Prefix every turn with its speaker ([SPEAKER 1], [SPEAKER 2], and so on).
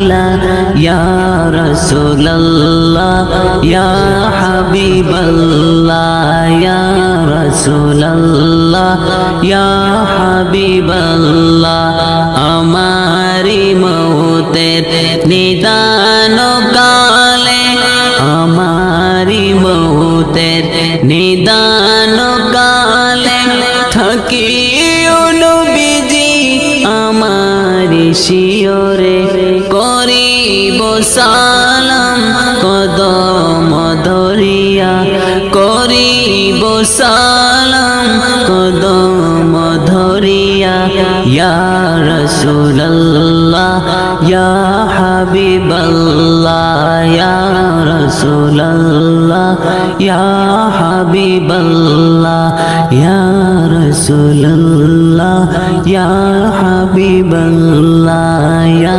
[SPEAKER 1] या रसूल अल्लाह या हबीब अल्लाह या रसूल अल्लाह या हबीब अल्लाह हमारी मौतेर निदान काले हमारी मौतेर निदान काले থাকিও নবীজি আমারি শিয়রে করিব সালাম কদম ধরিয়া করিব সালাম কদম ধরিয়া ইয়া রাসূলুল্লাহ ইয়া হাবিবাল্লাহ ইয়া রাসূলুল্লাহ ইয়া হাবিবাল্লাহ ইয়া রাসূলুল্লাহ ইয়া হাবিবাল্লাহ ইয়া